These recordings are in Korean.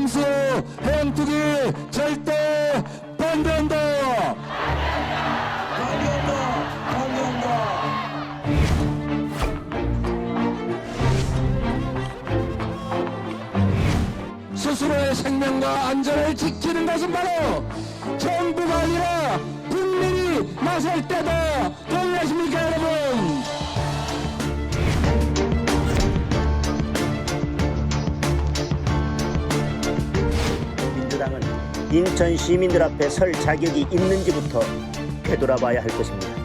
잠수 해양투기 절대 반대한다. 스스로의 생명과 안전을 지키는 것은 바로 정부가 아니라 국민이 나설 때다. 동의하십니까, 여러분? 민주당은 인천 시민들 앞에 설 자격이 있는지부터 되돌아봐야 할 것입니다.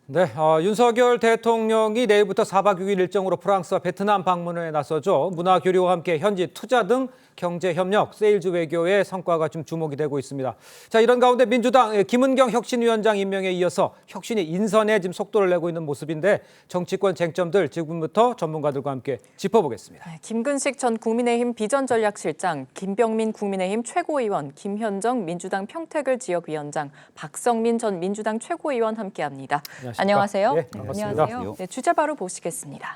네, 윤석열 대통령이 내일부터 4박 6일 일정으로 프랑스와 베트남 방문에 나서죠. 문화교류와 함께 현지 투자 등 경제협력, 세일즈 외교의 성과가 좀 주목이 되고 있습니다. 자, 이런 가운데 민주당 김은경 혁신위원장 임명에 이어서 혁신이 인선에 지금 속도를 내고 있는 모습인데 정치권 쟁점들 지금부터 전문가들과 함께 짚어보겠습니다. 네, 김근식 전 국민의힘 비전전략실장, 김병민 국민의힘 최고위원, 김현정 민주당 평택을 지역위원장, 박성민 전 민주당 최고위원 함께합니다. 안녕하세요. 네, 반갑습니다. 안녕하세요. 네, 주제 바로 보시겠습니다.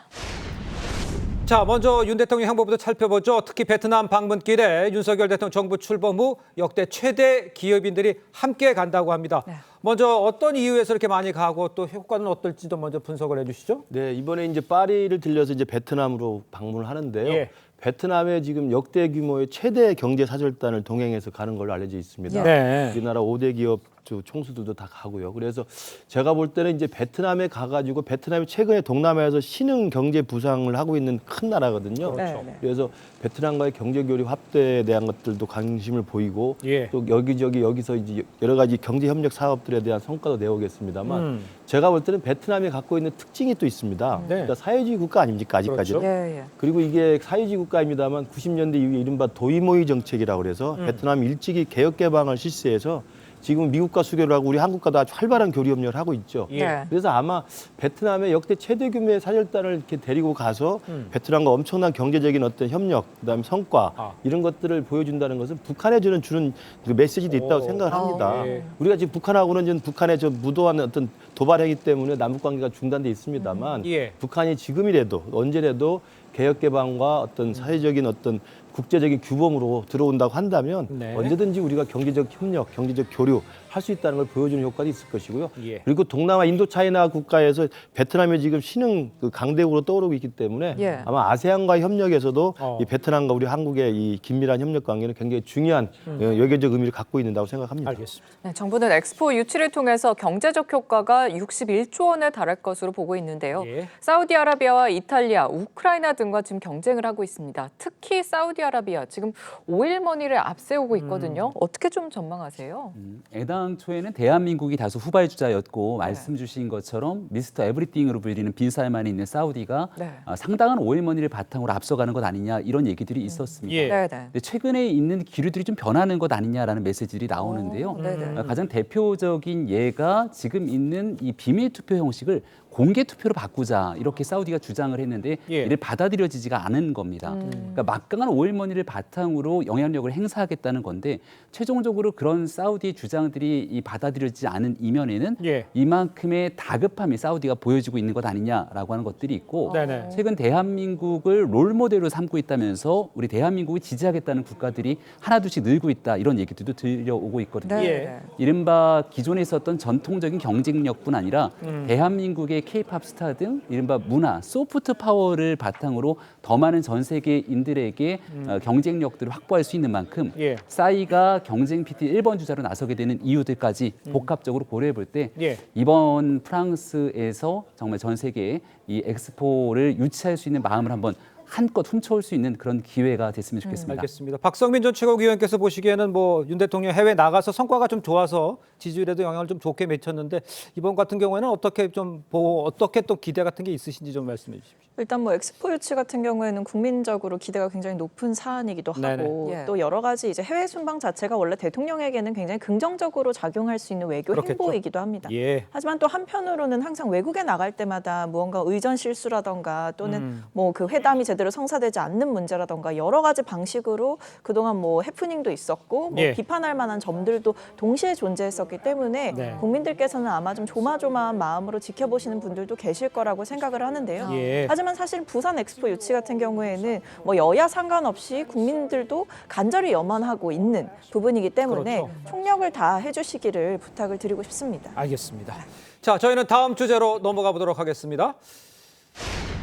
자, 먼저 윤 대통령 행보부터 살펴보죠. 특히 베트남 방문길에 윤석열 대통령 정부 출범 후 역대 최대 기업인들이 함께 간다고 합니다. 네. 먼저 어떤 이유에서 이렇게 많이 가고 또 효과는 어떨지도 먼저 분석을 해주시죠. 네, 이번에 이제 파리를 들려서 이제 베트남으로 방문을 하는데요. 예. 베트남에 지금 역대 규모의 최대 경제 사절단을 동행해서 가는 걸로 알려져 있습니다. 네. 우리나라 5대 기업 총수들도 다 가고요. 그래서 제가 볼 때는 이제 베트남에 가가지고 베트남이 최근에 동남아에서 신흥 경제 부상을 하고 있는 큰 나라거든요. 그렇죠. 네. 그래서 베트남과의 경제 교류 확대에 대한 것들도 관심을 보이고 예. 또 여기서 이제 여러 가지 경제 협력 사업들에 대한 성과도 내오겠습니다만 제가 볼 때는 베트남이 갖고 있는 특징이 또 있습니다. 네. 그러니까 사회주의 국가 아닙니까 아직까지는? 그렇죠. 예, 예. 그리고 이게 사회주의 국가입니다만 90년대 이후에 이른바 도이모이 정책이라고 그래서 베트남이 일찍이 개혁 개방을 실시해서 지금 미국과 수교를 하고 우리 한국과도 아주 활발한 교류 협력을 하고 있죠. 예. 네. 그래서 아마 베트남의 역대 최대 규모의 사절단을 이렇게 데리고 가서 베트남과 엄청난 경제적인 어떤 협력, 그다음에 성과 이런 것들을 보여준다는 것은 북한에 주는 그 메시지도 있다고 생각을 합니다. 예. 우리가 지금 북한하고는 지금 북한의 저 무도한 어떤 도발 행위 때문에 남북 관계가 중단돼 있습니다만 예. 북한이 지금이라도 언제라도 개혁 개방과 어떤 사회적인 어떤 국제적인 규범으로 들어온다고 한다면 네. 언제든지 우리가 경제적 협력, 경제적 교류 할 수 있다는 걸 보여주는 효과도 있을 것이고요. 예. 그리고 동남아 인도차이나 국가에서 베트남이 지금 신흥 그 강대국으로 떠오르고 있기 때문에 예. 아마 아세안과의 협력에서도 이 베트남과 우리 한국의 이 긴밀한 협력 관계는 굉장히 중요한 외교적 의미를 갖고 있는다고 생각합니다. 알겠습니다. 네, 정부는 엑스포 유치를 통해서 경제적 효과가 61조 원에 달할 것으로 보고 있는데요. 예. 사우디아라비아와 이탈리아, 우크라이나 등과 지금 경쟁을 하고 있습니다. 특히 사우디아라비아 지금 오일머니를 앞세우고 있거든요. 어떻게 좀 전망하세요? 애당초에는 대한민국이 다소 후발주자였고 말씀 주신 것처럼 미스터 에브리띵으로 불리는 빈살만이 있는 사우디가 네. 상당한 오일머니를 바탕으로 앞서가는 것 아니냐 이런 얘기들이 있었습니다. 예. 네, 네. 근데 최근에 있는 기류들이 좀 변하는 것 아니냐라는 메시지들이 나오는데요. 네네. 가장 대표적인 예가 지금 있는 이 비밀 투표 형식을 공개 투표로 바꾸자 이렇게 사우디가 주장을 했는데 예. 이를 받아들여지지가 않은 겁니다. 그러니까 막강한 오일머니를 바탕으로 영향력을 행사하겠다는 건데 최종적으로 그런 사우디의 주장들이 이 받아들여지지 않은 이면에는 예. 이만큼의 다급함이 사우디가 보여지고 있는 것 아니냐라고 하는 것들이 있고 네네. 최근 대한민국을 롤모델로 삼고 있다면서 우리 대한민국을 지지하겠다는 국가들이 하나둘씩 늘고 있다 이런 얘기들도 들려오고 있거든요. 네. 예. 이른바 기존에 있었던 전통적인 경쟁력뿐 아니라 대한민국의 K-팝 스타 등 이른바 문화, 소프트 파워를 바탕으로 더 많은 전 세계인들에게 경쟁력들을 확보할 수 있는 만큼 예. 싸이가 경쟁 PT 1번 주자로 나서게 되는 이유들까지 복합적으로 고려해 볼 때 예. 이번 프랑스에서 정말 전 세계에 이 엑스포를 유치할 수 있는 마음을 한번 한껏 훔쳐올 수 있는 그런 기회가 됐으면 좋겠습니다. 알겠습니다. 박성민 전 최고위원께서 보시기에는 뭐 윤 대통령 해외 나가서 성과가 좀 좋아서 지지율에도 영향을 좀 좋게 미쳤는데 이번 같은 경우에는 어떻게 좀 보고 어떻게 또 기대 같은 게 있으신지 좀 말씀해 주십시오. 일단 뭐 엑스포 유치 같은 경우에는 국민적으로 기대가 굉장히 높은 사안이기도 네네. 하고 예. 또 여러 가지 이제 해외 순방 자체가 원래 대통령에게는 굉장히 긍정적으로 작용할 수 있는 외교 그렇겠죠. 행보이기도 합니다. 예. 하지만 또 한편으로는 항상 외국에 나갈 때마다 무언가 의전 실수라던가 또는 뭐 그 회담이 제대로 성사되지 않는 문제라던가 여러 가지 방식으로 그동안 뭐 해프닝도 있었고 뭐 예. 비판할 만한 점들도 동시에 존재했었기 때문에 네. 국민들께서는 아마 좀 조마조마한 마음으로 지켜보시는 분들도 계실 거라고 생각을 하는데요. 예. 하지만 사실 부산 엑스포 유치 같은 경우에는 뭐 여야 상관없이 국민들도 간절히 염원하고 있는 부분이기 때문에 그렇죠. 총력을 다 해주시기를 부탁을 드리고 싶습니다. 알겠습니다. 자, 저희는 다음 주제로 넘어가 보도록 하겠습니다.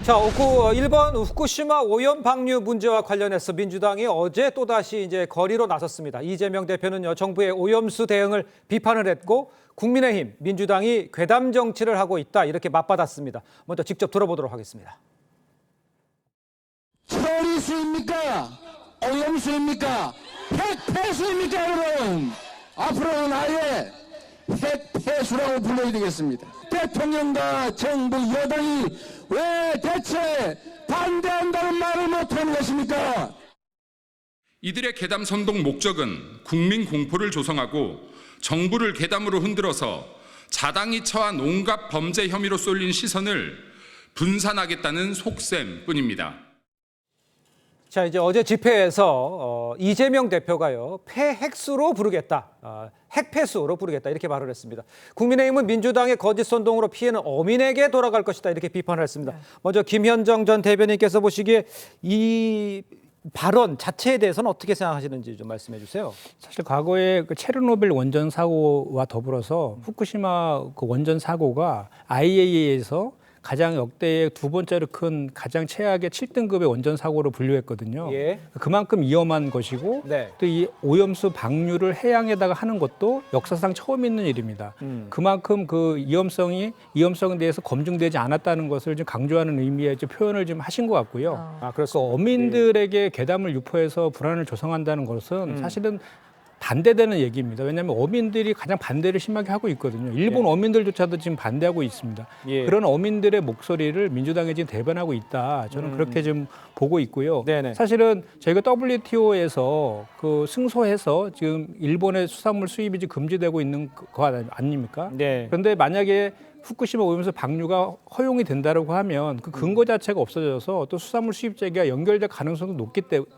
자, 1번 후쿠시마 오염 방류 문제와 관련해서 민주당이 어제 또다시 이제 거리로 나섰습니다. 이재명 대표는요, 정부의 오염수 대응을 비판을 했고 국민의힘, 민주당이 괴담 정치를 하고 있다 이렇게 맞받았습니다. 먼저 직접 들어보도록 하겠습니다. 처리수입니까? 오염수입니까? 핵폐수입니까, 여러분? 앞으로는 아예 핵폐수라고 불러야 되겠습니다. 대통령과 정부 여당이 왜 대체 반대한다는 말을 못하는 것입니까? 이들의 괴담 선동 목적은 국민 공포를 조성하고 정부를 괴담으로 흔들어서 자당이 처한 온갖 범죄 혐의로 쏠린 시선을 분산하겠다는 속셈뿐입니다. 자, 이제 어제 집회에서 이재명 대표가요, 폐핵수로 부르겠다, 핵폐수로 부르겠다 이렇게 말을 했습니다. 국민의힘은 민주당의 거짓 선동으로 피해는 어민에게 돌아갈 것이다 이렇게 비판을 했습니다. 먼저 김현정 전 대변인께서 보시기에 이 발언 자체에 대해서는 어떻게 생각하시는지 좀 말씀해 주세요. 사실 과거에 그 체르노빌 원전 사고와 더불어서 후쿠시마 그 원전 사고가 IAEA에서 가장 역대의 두 번째로 큰 가장 최악의 7등급의 원전 사고로 분류했거든요. 예. 그만큼 위험한 것이고 네. 또 이 오염수 방류를 해양에다가 하는 것도 역사상 처음 있는 일입니다. 그만큼 그 위험성에 대해서 검증되지 않았다는 것을 좀 강조하는 의미의 좀 표현을 좀 하신 것 같고요. 아, 그래서 어민들에게 괴담을 유포해서 불안을 조성한다는 것은 사실은 반대되는 얘기입니다. 왜냐하면 어민들이 가장 반대를 심하게 하고 있거든요. 일본 어민들조차도 지금 반대하고 있습니다. 예. 그런 어민들의 목소리를 민주당이 지금 대변하고 있다. 저는 그렇게 좀 보고 있고요. 네네. 사실은 저희가 WTO에서 그 승소해서 지금 일본의 수산물 수입이 지금 금지되고 있는 거 아닙니까? 네. 그런데 만약에 후쿠시마 오염수 방류가 허용이 된다고 하면 그 근거 자체가 없어져서 또 수산물 수입제기가 연결될 가능성도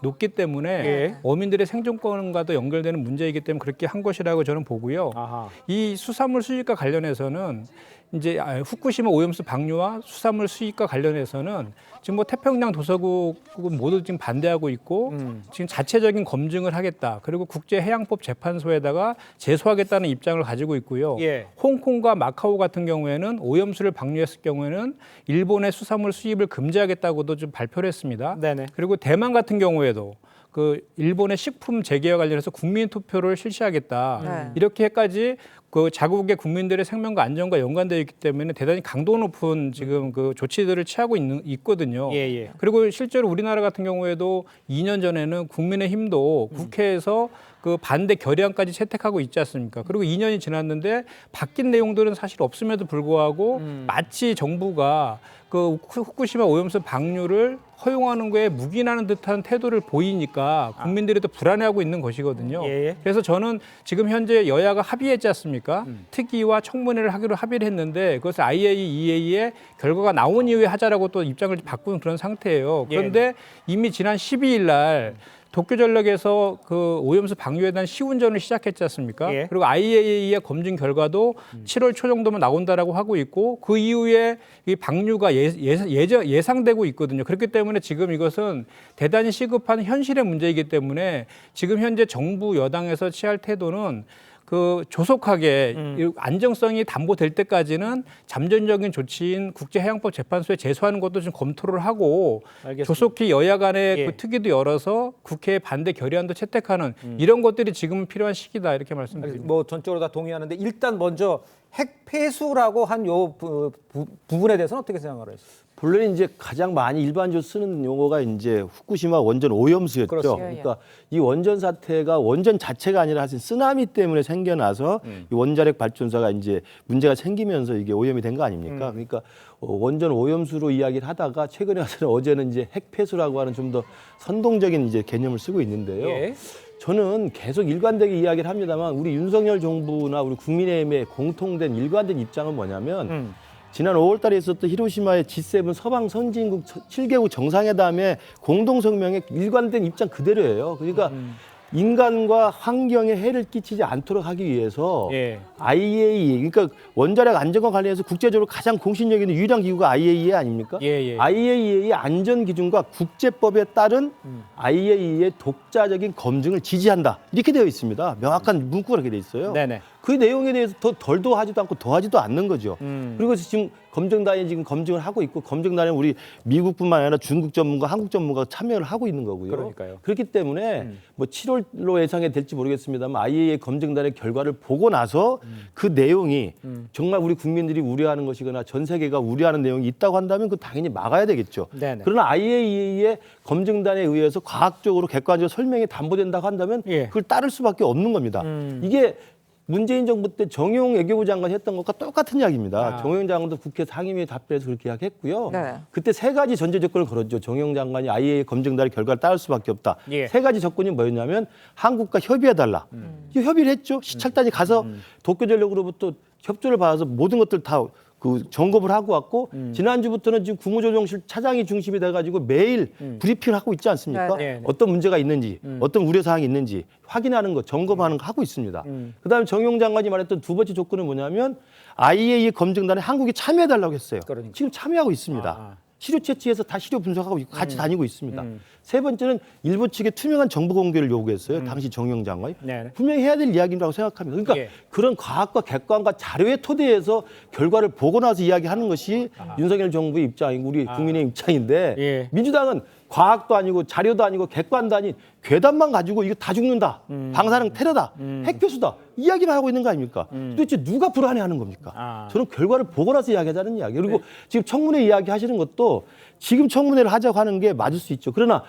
높기 때문에 예. 어민들의 생존권과도 연결되는 문제이기 때문에 그렇게 한 것이라고 저는 보고요. 아하. 이 수산물 수입과 관련해서는 이제 후쿠시마 오염수 방류와 수산물 수입과 관련해서는 지금 뭐 태평양 도서국은 모두 지금 반대하고 있고 지금 자체적인 검증을 하겠다. 그리고 국제해양법 재판소에다가 제소하겠다는 입장을 가지고 있고요. 예. 홍콩과 마카오 같은 경우에는 오염수를 방류했을 경우에는 일본의 수산물 수입을 금지하겠다고도 좀 발표를 했습니다. 네네. 그리고 대만 같은 경우에도 그 일본의 식품 재개와 관련해서 국민 투표를 실시하겠다. 네. 이렇게까지 그 자국의 국민들의 생명과 안전과 연관되어 있기 때문에 대단히 강도 높은 지금 그 조치들을 취하고 있거든요. 예, 예. 그리고 실제로 우리나라 같은 경우에도 2년 전에는 국민의힘도 국회에서 그 반대 결의안까지 채택하고 있지 않습니까? 그리고 2년이 지났는데 바뀐 내용들은 사실 없음에도 불구하고 마치 정부가 그 후쿠시마 오염수 방류를 허용하는 거에 묵인하는 듯한 태도를 보이니까 국민들이 또 불안해하고 있는 것이거든요. 예. 그래서 저는 지금 현재 여야가 합의했지 않습니까? 특위와 청문회를 하기로 합의를 했는데 그것을 IAEA의 결과가 나온 이후에 하자라고 또 입장을 바꾼 그런 상태예요. 그런데 이미 지난 12일 날 도쿄전력에서 그 오염수 방류에 대한 시운전을 시작했지 않습니까? 예. 그리고 IAEA의 검증 결과도 7월 초 정도면 나온다라고 하고 있고 그 이후에 이 방류가 예상되고 있거든요. 그렇기 때문에 지금 이것은 대단히 시급한 현실의 문제이기 때문에 지금 현재 정부 여당에서 취할 태도는 그 조속하게 이 안정성이 담보될 때까지는 잠정적인 조치인 국제해양법 재판소에 제소하는 것도 좀 검토를 하고 알겠습니다. 조속히 여야 간의 예. 그 특위도 열어서 국회 반대 결의안도 채택하는 이런 것들이 지금은 필요한 시기다 이렇게 말씀드립니다. 뭐 전적으로 다 동의하는데 일단 먼저 핵폐수라고 한 요 부분에 대해서는 어떻게 생각을 하세요? 본래 이제 가장 많이 일반적으로 쓰는 용어가 이제 후쿠시마 원전 오염수였죠. 그렇습니다. 그러니까 이 원전 사태가 원전 자체가 아니라 사실 쓰나미 때문에 생겨나서 이 원자력 발전소가 이제 문제가 생기면서 이게 오염이 된 거 아닙니까? 그러니까 원전 오염수로 이야기를 하다가 최근에 와서는 어제는 이제 핵폐수라고 하는 좀 더 선동적인 이제 개념을 쓰고 있는데요. 예. 저는 계속 일관되게 이야기를 합니다만 우리 윤석열 정부나 우리 국민의힘의 공통된 일관된 입장은 뭐냐면 지난 5월 달에 있었던 히로시마의 G7 서방 선진국 7개국 정상회담의 공동성명의 일관된 입장 그대로예요. 그러니까 인간과 환경에 해를 끼치지 않도록 하기 위해서 예. IAEA, 그러니까 원자력 안전과 관련해서 국제적으로 가장 공신력 있는 유일한 기구가 IAEA 아닙니까? 예. IAEA의 안전 기준과 국제법에 따른 IAEA의 독자적인 검증을 지지한다. 이렇게 되어 있습니다. 명확한 문구가 그렇게 되어 있어요. 네네. 그 내용에 대해서 덜 더하지도 않고 더하지도 않는 거죠. 그리고 지금 검증단이 지금 검증을 하고 있고 검증단에 우리 미국뿐만 아니라 중국 전문가, 한국 전문가가 참여를 하고 있는 거고요. 그러니까요. 그렇기 때문에 뭐 7월로 예상이 될지 모르겠습니다만 IAEA 검증단의 결과를 보고 나서 그 내용이 정말 우리 국민들이 우려하는 것이거나 전 세계가 우려하는 내용이 있다고 한다면 그 당연히 막아야 되겠죠. 네네. 그러나 IAEA의 검증단에 의해서 과학적으로 객관적으로 설명이 담보된다고 한다면 예. 그걸 따를 수밖에 없는 겁니다. 이게 문재인 정부 때 정용 외교부 장관이 했던 것과 똑같은 이야기입니다. 정용 장관도 국회 상임위에 답변해서 그렇게 이야기했고요. 네. 그때 세 가지 전제 조건을 걸었죠. 정용 장관이 IAEA 검증단의 결과를 따를 수밖에 없다. 예. 세 가지 조건이 뭐였냐면 한국과 협의해달라. 이 협의를 했죠. 시찰단이 가서 도쿄전력으로부터 협조를 받아서 모든 것들 다 그 점검을 하고 왔고 지난주부터는 지금 국무조정실 차장이 중심이 돼가지고 매일 브리핑을 하고 있지 않습니까? 네. 어떤 문제가 있는지, 어떤 우려사항이 있는지 확인하는 거, 점검하는 거 하고 있습니다. 그다음에 정용 장관이 말했던 두 번째 조건은 뭐냐면 IAEA 검증단에 한국이 참여해달라고 했어요. 그러니까. 지금 참여하고 있습니다. 시료 채취해서 다 시료 분석하고 있고 같이 다니고 있습니다. 세 번째는 일본 측에 투명한 정보 공개를 요구했어요. 당시 정용 장관이. 네네. 분명히 해야 될 이야기라고 생각합니다. 그러니까 예. 그런 과학과 객관과 자료의 토대에서 결과를 보고 나서 이야기하는 것이 윤석열 정부의 입장이고 우리 국민의 입장인데 예. 민주당은 과학도 아니고 자료도 아니고 객관도 아닌 괴담만 가지고 이거 다 죽는다. 방사능 테러다. 핵폐수다. 이야기만 하고 있는 거 아닙니까? 도대체 누가 불안해하는 겁니까? 저는 결과를 보고 나서 이야기하자는 이야기. 그리고 지금 청문회 이야기하시는 것도 지금 청문회를 하자고 하는 게 맞을 수 있죠. 그러나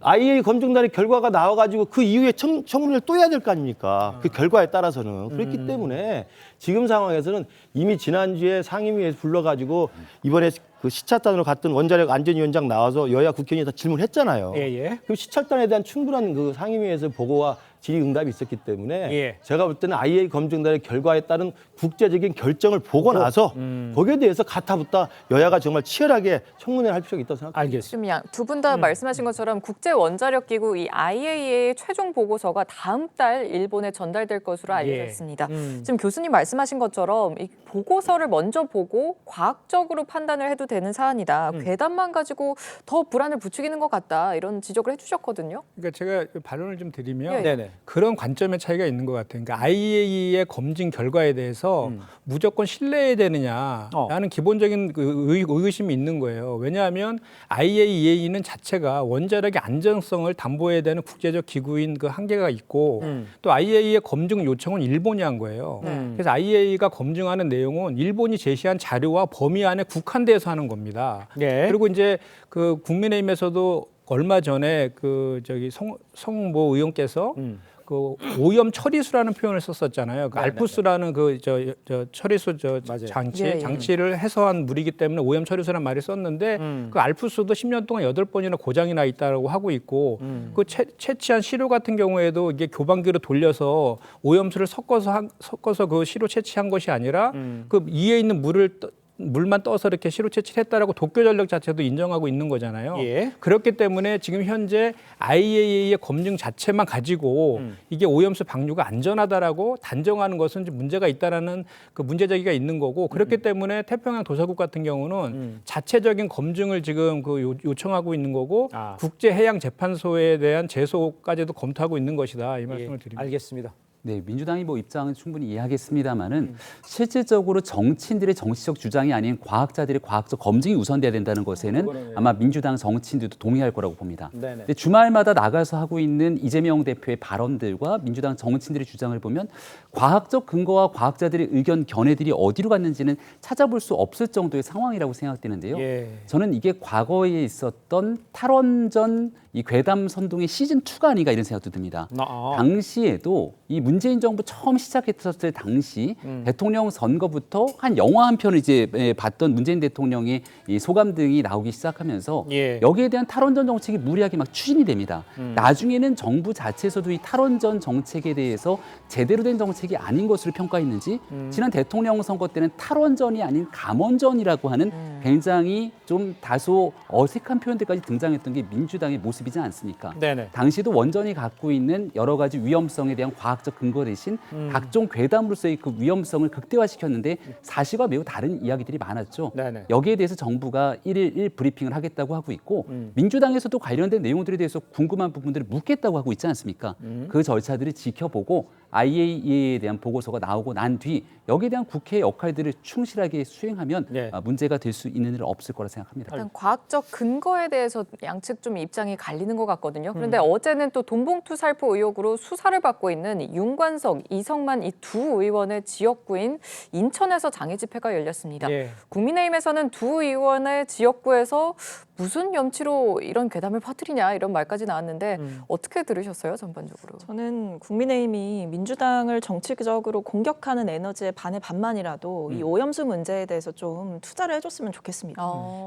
IAEA 검증단의 결과가 나와가지고 그 이후에 청문회를 또 해야 될 거 아닙니까? 그 결과에 따라서는. 그렇기 때문에 지금 상황에서는 이미 지난주에 상임위에서 불러가지고 이번에 그 시찰단으로 갔던 원자력 안전위원장 나와서 여야 국회의원이 다 질문했잖아요. 예. 그 시찰단에 대한 충분한 그 상임위에서 보고와 질의응답이 있었기 때문에 예. 제가 볼 때는 IAEA 검증단의 결과에 따른 국제적인 결정을 보고 나서 거기에 대해서 가타부타 여야가 정말 치열하게 청문회를 할 필요가 있다고 생각합니다. 알겠습니다. 두 분 다 말씀하신 것처럼 국제 원자력 기구 이 IAEA의 최종 보고서가 다음 달 일본에 전달될 것으로 알려졌습니다. 지금 교수님 말씀하신 것처럼 이 보고서를 먼저 보고 과학적으로 판단을 해도 되는 사안이다. 괴담만 가지고 더 불안을 부추기는 것 같다. 이런 지적을 해주셨거든요. 그러니까 제가 반론을 좀 드리면 예. 네네. 그런 관점의 차이가 있는 것 같아요. 그러니까 IAEA의 검증 결과에 대해서 무조건 신뢰해야 되느냐라는 기본적인 그 의구심이 있는 거예요. 왜냐하면 IAEA는 자체가 원자력의 안전성을 담보해야 되는 국제적 기구인 그 한계가 있고 또 IAEA 검증 요청은 일본이 한 거예요. 그래서 IAEA가 검증하는 내용은 일본이 제시한 자료와 범위 안에 국한돼서 하는 겁니다. 예. 그리고 이제 그 국민의힘에서도 얼마 전에 그 저기 성모 의원께서 그 오염 처리수라는 표현을 썼었잖아요. 그 알프스라는 그 저 처리수 장치를 해소한 물이기 때문에 오염 처리수라는 말이 썼는데 그 알프스도 10년 동안 8번이나 고장이 나 있다고 하고 있고 그 채취한 시료 같은 경우에도 이게 교반기로 돌려서 오염수를 섞어서 그 시료 채취한 것이 아니라 그 위에 있는 물만 떠서 이렇게 시료 채취를 했다라고 도쿄전력 자체도 인정하고 있는 거잖아요. 예. 그렇기 때문에 지금 현재 IAEA의 검증 자체만 가지고 이게 오염수 방류가 안전하다라고 단정하는 것은 좀 문제가 있다라는 그 문제 제기가 있는 거고 그렇기 때문에 태평양 도서국 같은 경우는 자체적인 검증을 지금 그 요청하고 있는 거고 국제해양재판소에 대한 제소까지도 검토하고 있는 것이다 이 말씀을 드립니다. 알겠습니다. 네, 민주당이 뭐 입장은 충분히 이해하겠습니다만은 실질적으로 정치인들의 정치적 주장이 아닌 과학자들의 과학적 검증이 우선돼야 된다는 것에는 아마 민주당 정치인들도 동의할 거라고 봅니다. 근데 주말마다 나가서 하고 있는 이재명 대표의 발언들과 민주당 정치인들의 주장을 보면 과학적 근거와 과학자들의 의견 견해들이 어디로 갔는지는 찾아볼 수 없을 정도의 상황이라고 생각되는데요. 저는 이게 과거에 있었던 탈원전 이 괴담 선동의 시즌 2가 아닌가 이런 생각도 듭니다. 당시에도 이 문재인 정부 처음 시작했었을 당시 대통령 선거부터 한 영화 한 편을 이제 봤던 문재인 대통령의 이 소감 등이 나오기 시작하면서 여기에 대한 탈원전 정책이 무리하게 막 추진이 됩니다. 나중에는 정부 자체에서도 이 탈원전 정책에 대해서 제대로 된 정책이 아닌 것으로 평가했는지 지난 대통령 선거 때는 탈원전이 아닌 감원전이라고 하는 굉장히 좀 다소 어색한 표현들까지 등장했던 게 민주당의 모습이지 않습니까? 당시도 원전이 갖고 있는 여러 가지 위험성에 대한 과학적 근거 대신 각종 괴담으로서의 그 위험성을 극대화시켰는데 사실과 매우 다른 이야기들이 많았죠. 여기에 대해서 정부가 1일 브리핑을 하겠다고 하고 있고 민주당에서도 관련된 내용들에 대해서 궁금한 부분들을 묻겠다고 하고 있지 않습니까? 그 절차들을 지켜보고 IAEA에 대한 보고서가 나오고 난 뒤 여기에 대한 국회의 역할들을 충실하게 수행하면 문제가 될 수 있는 일은 없을 거라 생각합니다. 일단 과학적 근거에 대해서 양측 좀 입장이 갈리는 것 같거든요. 그런데 어제는 또 돈봉투 살포 의혹으로 수사를 받고 있는 윤관석, 이성만 이 두 의원의 지역구인 인천에서 장애 집회가 열렸습니다. 국민의힘에서는 두 의원의 지역구에서 무슨 염치로 이런 괴담을 퍼뜨리냐 이런 말까지 나왔는데 어떻게 들으셨어요, 전반적으로? 저는 국민의힘이 민주당을 정치적으로 공격하는 에너지의 반의 반만이라도 이 오염수 문제에 대해서 좀 투자를 해줬으면 좋겠습니다.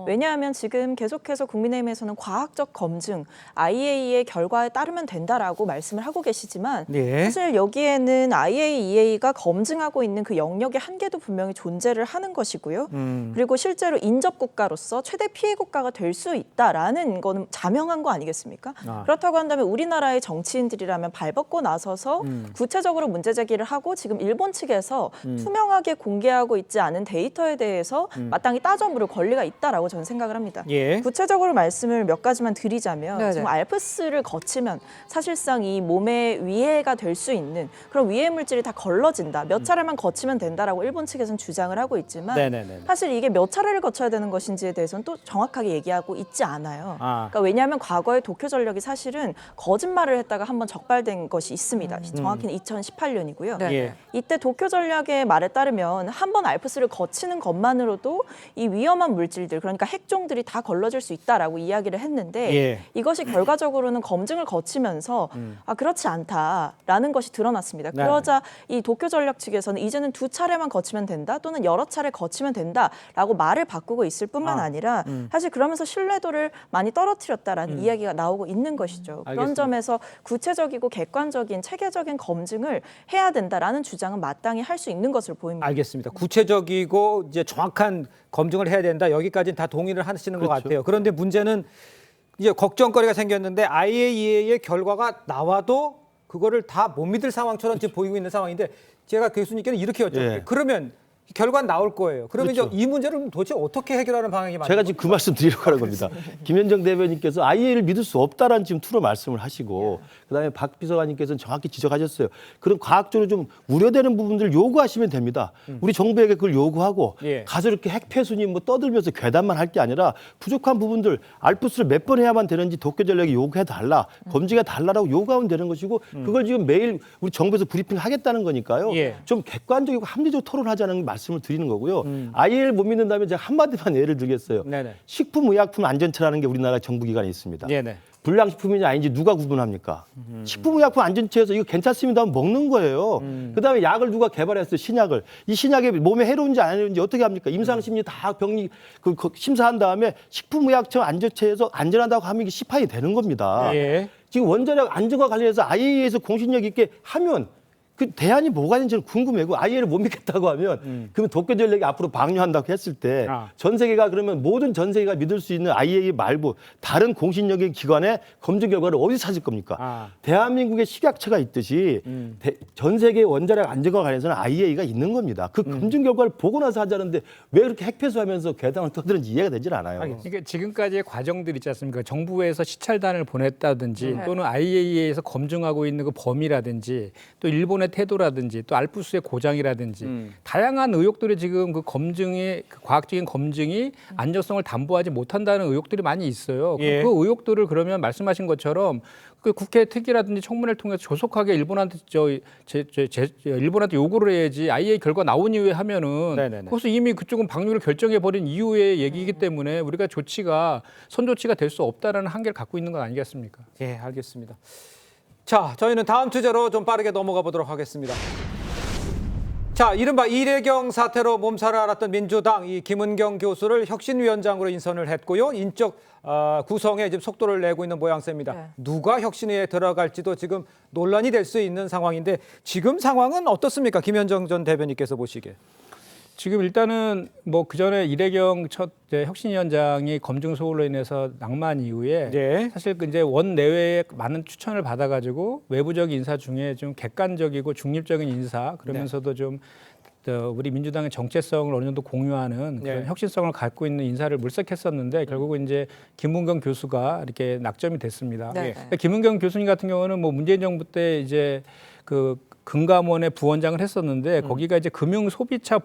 왜냐하면 지금 계속해서 국민의힘에서는 과학적 검증, IAEA 결과에 따르면 된다라고 말씀을 하고 계시지만 사실 여기에는 IAEA가 검증하고 있는 그 영역의 한계도 분명히 존재를 하는 것이고요. 그리고 실제로 인접 국가로서 최대 피해 국가가 될 수 있다라는 거는 자명한 거 아니겠습니까? 그렇다고 한다면 우리나라의 정치인들이라면 발벗고 나서서 구체적으로 문제 제기를 하고 지금 일본 측에서 투명하게 공개하고 있지 않은 데이터에 대해서 마땅히 따져 물을 권리가 있다라고 저는 생각을 합니다. 구체적으로 말씀을 몇 가지만 드리자면 지금 알프스를 거치면 사실상 이 몸에 위해가 될 수 있는 그런 위해 물질이 다 걸러진다. 몇 차례만 거치면 된다라고 일본 측에서는 주장을 하고 있지만 사실 이게 몇 차례를 거쳐야 되는 것인지에 대해서는 또 정확하게 얘기하고 있지 않아요. 그러니까 왜냐하면 과거에 도쿄전력이 사실은 거짓말을 했다가 한번 적발된 것이 있습니다. 정확히는 2018년이고요. 이때 도쿄전력의 말에 따르면 한 번 알프스를 거치는 것만으로도 이 위험한 물질들 그러니까 핵종들이 다 걸러질 수 있다라고 이야기를 했는데 이것이 결과적으로는 검증을 거치면서 그렇지 않다라는 것이 드러났습니다. 그러자 이 도쿄전력 측에서는 이제는 2차례만 거치면 된다 또는 여러 차례 거치면 된다라고 말을 바꾸고 있을 뿐만 아니라 사실 그러면서 신뢰도를 많이 떨어뜨렸다라는 이야기가 나오고 있는 것이죠. 그런 점에서 구체적이고 객관적인 체계적인 검증을 해야 된다라는 주장은 마땅히 할 수 있는 것으로 보입니다. 알겠습니다. 구체적이고 이제 정확한 검증을 해야 된다. 여기까지는 다 동의를 하시는 것 같아요. 그런데 문제는 이제 걱정거리가 생겼는데 IAEA의 결과가 나와도 그거를 다 못 믿을 상황처럼 지금 보이고 있는 상황인데 제가 교수님께는 이렇게 여쭤볼게요. 그러면 결과는 나올 거예요. 그러면 이제 이 문제를 도대체 어떻게 해결하는 방향이 맞는 제가 지금 그 말씀 드리려고 하는 겁니다. 김현정 대변인께서 IAEA를 믿을 수 없다라는 지금 투로 말씀을 하시고 그다음에 박 비서관님께서는 정확히 지적하셨어요. 그런 과학적으로 좀 우려되는 부분들을 요구하시면 됩니다. 우리 정부에게 그걸 요구하고 가서 이렇게 핵폐순이 뭐 떠들면서 괴담만 할 게 아니라 부족한 부분들 알프스를 몇 번 해야만 되는지 도쿄전력이 요구해달라, 검증해달라라고 요구하면 되는 것이고 그걸 지금 매일 우리 정부에서 브리핑을 하겠다는 거니까요. 좀 객관적이고 합리적 토론하자는 말씀을 드리는 거고요. IAEA를 못 믿는다면 제가 한마디만 예를 들겠어요. 식품의약품 안전처라는 게 우리나라 정부기관에 있습니다. 불량식품이냐 아닌지 누가 구분합니까? 식품의약품 안전처에서 이거 괜찮습니다 하면 먹는 거예요. 그다음에 약을 누가 개발했어요? 신약을. 이 신약이 몸에 해로운지 안 해로운지 어떻게 합니까? 임상심리 다 병리 그 심사한 다음에 식품의약처 안전처에서 안전하다고 하면 이게 시판이 되는 겁니다. 지금 원자력 안전과 관련해서 IAEA에서 공신력 있게 하면 그 대안이 뭐가 있는지는 궁금해고 IAEA를 못 믿겠다고 하면 그러면 도쿄전력이 앞으로 방류한다고 했을 때 전 세계가 그러면 모든 전 세계가 믿을 수 있는 IAEA 말고 다른 공신력의 기관의 검증 결과를 어디서 찾을 겁니까? 대한민국의 식약처가 있듯이 전 세계 원자력 안전과 관련해서는 IAEA가 있는 겁니다. 그 검증 결과를 보고 나서 하자는데 왜 그렇게 핵폐수하면서 괴담을 떠드는지 이해가 되질 않아요. 그러니까 지금까지의 과정들 있지 않습니까? 정부에서 시찰단을 보냈다든지 또는 IAEA에서 검증하고 있는 그 범위라든지 또 일본의 태도라든지 또 알프스의 고장이라든지 다양한 의혹들이 지금 그 검증이 그 과학적인 검증이 안전성을 담보하지 못한다는 의혹들이 많이 있어요. 예. 그 의혹들을 그러면 말씀하신 것처럼 그 국회 특위라든지 청문회를 통해서 조속하게 일본한테 일본한테 요구를 해야지 IAEA 결과 나온 이후에 하면은 네네네. 그것은 이미 그쪽은 방류를 결정해 버린 이후의 얘기이기 때문에 우리가 조치가 선조치가 될 수 없다라는 한계를 갖고 있는 건 아니겠습니까? 예, 알겠습니다. 자, 저희는 다음 주제로 좀 빠르게 넘어가 보도록 하겠습니다. 자, 이른바 이례경 사태로 몸살을 앓았던 민주당 이 김은경 교수를 혁신위원장으로 인선을 했고요. 인적 구성에 지금 속도를 내고 있는 모양새입니다. 네. 누가 혁신위에 들어갈지도 지금 논란이 될 수 있는 상황인데 지금 상황은 어떻습니까? 김현정 전 대변인께서 보시기에. 지금 일단은 뭐 그전에 이례경 첫 혁신위원장이 검증 소홀로 인해서 낙마한 이후에 네. 사실 그 이제 원 내외에 많은 추천을 받아가지고 외부적 인사 중에 좀 객관적이고 중립적인 인사 그러면서도 좀 우리 민주당의 정체성을 어느 정도 공유하는 그런 네. 혁신성을 갖고 있는 인사를 물색했었는데 결국은 이제 김은경 교수가 이렇게 낙점이 됐습니다. 네. 근데 김은경 교수님 같은 경우는 뭐 문재인 정부 때 이제 그 금감원의 부원장을 했었는데 거기가 이제 금융소비자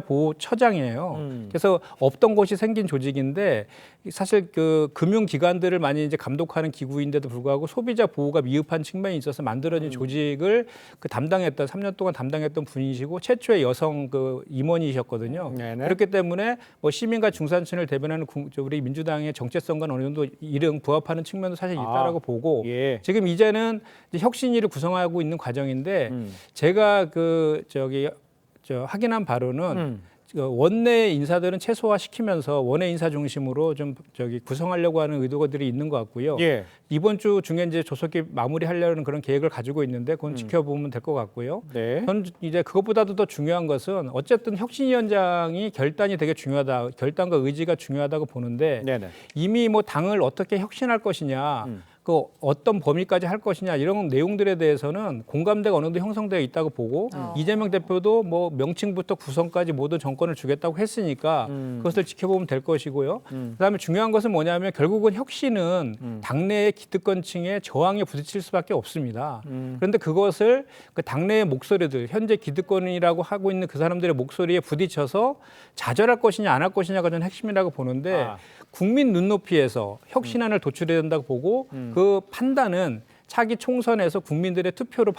보호처장이에요. 그래서 없던 곳이 생긴 조직인데 사실 그 금융기관들을 많이 이제 감독하는 기구인데도 불구하고 소비자 보호가 미흡한 측면이 있어서 만들어진 조직을 그 담당했던 3년 동안 담당했던 분이시고 최초의 여성 그 임원이셨거든요. 네네. 그렇기 때문에 뭐 시민과 중산층을 대변하는 우리 민주당의 정체성과 어느 정도 일응 부합하는 측면도 사실 있다라고 보고 예. 지금 이제는 이제 혁신위를 구성하고 있는 과정인데 제가 확인한 바로는 원내 인사들은 최소화시키면서 원외 인사 중심으로 좀 구성하려고 하는 의도들이 있는 것 같고요. 예. 이번 주 중에 이제 조속히 마무리하려는 그런 계획을 가지고 있는데 그건 지켜보면 될 것 같고요. 네. 저는 이제 그것보다도 더 중요한 것은 어쨌든 혁신위원장이 결단이 되게 중요하다, 결단과 의지가 중요하다고 보는데 네네. 이미 뭐 당을 어떻게 혁신할 것이냐. 그 어떤 범위까지 할 것이냐 이런 내용들에 대해서는 공감대가 어느 정도 형성되어 있다고 보고 이재명 대표도 뭐 명칭부터 구성까지 모든 정권을 주겠다고 했으니까 그것을 지켜보면 될 것이고요. 그다음에 중요한 것은 뭐냐면 결국은 혁신은 당내의 기득권층의 저항에 부딪힐 수밖에 없습니다. 그런데 그것을 그 당내의 목소리들 현재 기득권이라고 하고 있는 그 사람들의 목소리에 부딪혀서 좌절할 것이냐 안 할 것이냐가 저는 핵심이라고 보는데 국민 눈높이에서 혁신안을 도출해야 된다고 보고 그 판단은 차기 총선에서 국민들의 투표로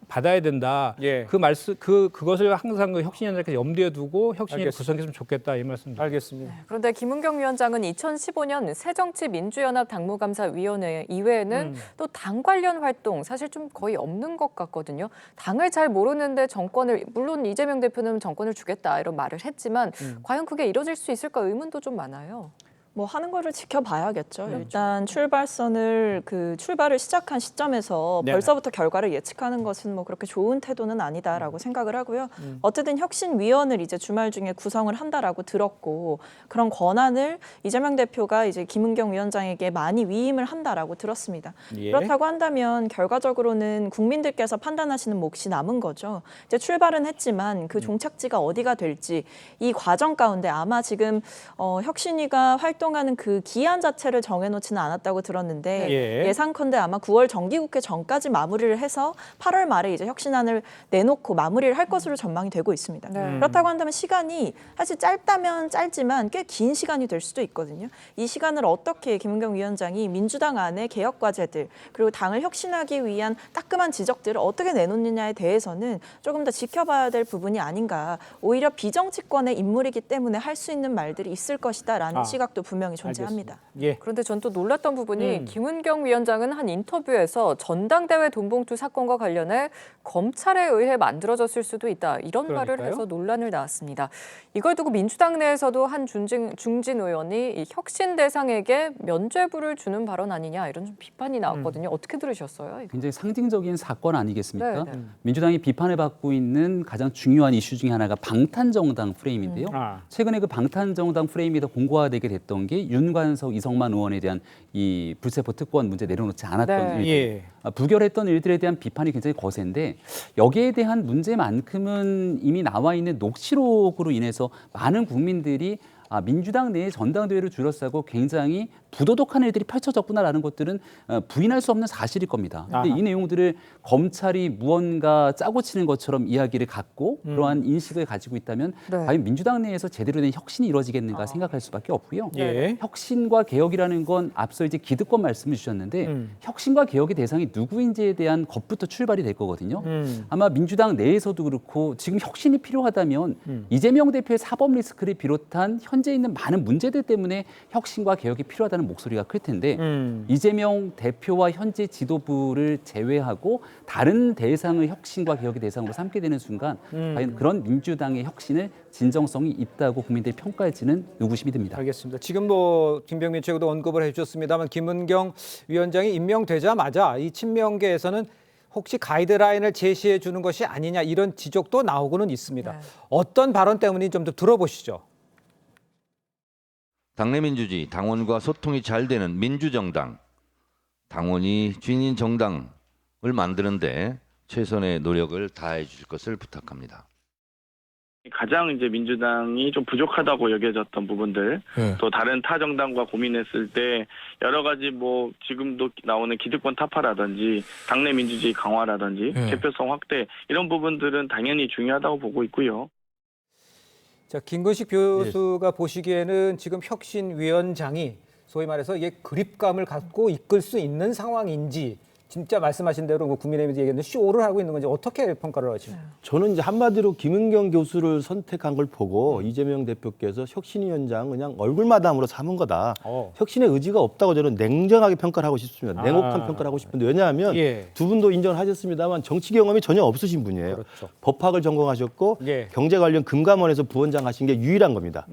받아야 된다. 예. 그것을 항상 그 혁신위원장께서 염두에 두고 혁신위를 알겠습니다. 구성했으면 좋겠다 이 말씀입니다. 알겠습니다. 그런데 김은경 위원장은 2015년 새정치민주연합 당무감사위원회 이외에는 또 당 관련 활동 사실 좀 거의 없는 것 같거든요. 당을 잘 모르는데 정권을 물론 이재명 대표는 정권을 주겠다 이런 말을 했지만 과연 그게 이뤄질 수 있을까 의문도 좀 많아요. 뭐 하는 거를 지켜봐야겠죠. 일단 출발선을 출발을 시작한 시점에서 네네. 벌써부터 결과를 예측하는 것은 뭐 그렇게 좋은 태도는 아니다라고 생각을 하고요. 어쨌든 혁신위원을 이제 주말 중에 구성을 한다라고 들었고 그런 권한을 이재명 대표가 이제 김은경 위원장에게 많이 위임을 한다라고 들었습니다. 예. 그렇다고 한다면 결과적으로는 국민들께서 판단하시는 몫이 남은 거죠. 이제 출발은 했지만 그 종착지가 어디가 될지 이 과정 가운데 아마 지금 혁신위가 활동하는 그 기한 자체를 정해놓지는 않았다고 들었는데 예. 예상컨대 아마 9월 정기국회 전까지 마무리를 해서 8월 말에 이제 혁신안을 내놓고 마무리를 할 것으로 전망이 되고 있습니다. 네. 그렇다고 한다면 시간이 사실 짧다면 짧지만 꽤 긴 시간이 될 수도 있거든요. 이 시간을 어떻게 김은경 위원장이 민주당 안의 개혁 과제들 그리고 당을 혁신하기 위한 따끔한 지적들을 어떻게 내놓느냐에 대해서는 조금 더 지켜봐야 될 부분이 아닌가. 오히려 비정치권의 인물이기 때문에 할 수 있는 말들이 있을 것이다라는 시각도 분명히 존재합니다. 예. 그런데 전 또 놀랐던 부분이 김은경 위원장은 한 인터뷰에서 전당대회 돈봉투 사건과 관련해 검찰에 의해 만들어졌을 수도 있다. 이런 말을 그러니까요. 해서 논란을 낳았습니다. 이걸 두고 민주당 내에서도 한 중진 의원이 이 혁신 대상에게 면죄부를 주는 발언 아니냐 이런 좀 비판이 나왔거든요. 어떻게 들으셨어요? 이거? 굉장히 상징적인 사건 아니겠습니까? 네, 네. 민주당이 비판을 받고 있는 가장 중요한 이슈 중에 하나가 방탄정당 프레임인데요. 최근에 그 방탄정당 프레임이 더 공고화되게 됐던 게 윤관석, 이성만 의원에 대한 이 불체포 특권 문제 내려놓지 않았던 네. 일들. 예. 부결했던 일들에 대한 비판이 굉장히 거센데 여기에 대한 문제만큼은 이미 나와 있는 녹취록으로 인해서 많은 국민들이 민주당 내에 전당대회를 둘러싸고 굉장히 부도덕한 일들이 펼쳐졌구나라는 것들은 부인할 수 없는 사실일 겁니다. 근데 이 내용들을 검찰이 무언가 짜고 치는 것처럼 이야기를 갖고 그러한 인식을 가지고 있다면 네. 과연 민주당 내에서 제대로 된 혁신이 이루어지겠는가 생각할 수밖에 없고요. 예. 혁신과 개혁이라는 건 앞서 이제 기득권 말씀을 주셨는데 혁신과 개혁의 대상이 누구인지에 대한 것부터 출발이 될 거거든요. 아마 민주당 내에서도 그렇고 지금 혁신이 필요하다면 이재명 대표의 사법 리스크를 비롯한 현재 있는 많은 문제들 때문에 혁신과 개혁이 필요하다는 목소리가 클 텐데 이재명 대표와 현재 지도부를 제외하고 다른 대상을 혁신과 개혁의 대상으로 삼게 되는 순간 과연 그런 민주당의 혁신을 진정성이 있다고 국민들이 평가할지는 의구심이 듭니다. 알겠습니다. 지금 뭐 김병민 최고도 언급을 해주셨습니다만 김은경 위원장이 임명되자마자 이 친명계에서는 혹시 가이드라인을 제시해 주는 것이 아니냐 이런 지적도 나오고는 있습니다. 네. 어떤 발언 때문인지 좀 더 들어보시죠. 당내 민주주의, 당원과 소통이 잘 되는 민주정당, 당원이 주인인 정당을 만드는데 최선의 노력을 다해 주실 것을 부탁합니다. 가장 이제 민주당이 좀 부족하다고 여겨졌던 부분들, 또 다른 타 정당과 고민했을 때 여러 가지 뭐 지금도 나오는 기득권 타파라든지 당내 민주주의 강화라든지 대표성 확대 이런 부분들은 당연히 중요하다고 보고 있고요. 자, 김근식 교수가 보시기에는 지금 혁신위원장이 소위 말해서 이게 그립감을 갖고 이끌 수 있는 상황인지 진짜 말씀하신 대로 국민의힘에서 얘기했는데 쇼를 하고 있는 건지 어떻게 평가를 하십니까? 저는 이제 한마디로 김은경 교수를 선택한 걸 보고 이재명 대표께서 혁신위원장 그냥 얼굴마담으로 삼은 거다. 혁신의 의지가 없다고 저는 냉정하게 평가를 하고 싶습니다. 냉혹한 평가를 하고 싶은데 왜냐하면 두 분도 인정을 하셨습니다만 정치 경험이 전혀 없으신 분이에요. 그렇죠. 법학을 전공하셨고 경제 관련 금감원에서 부원장 하신 게 유일한 겁니다.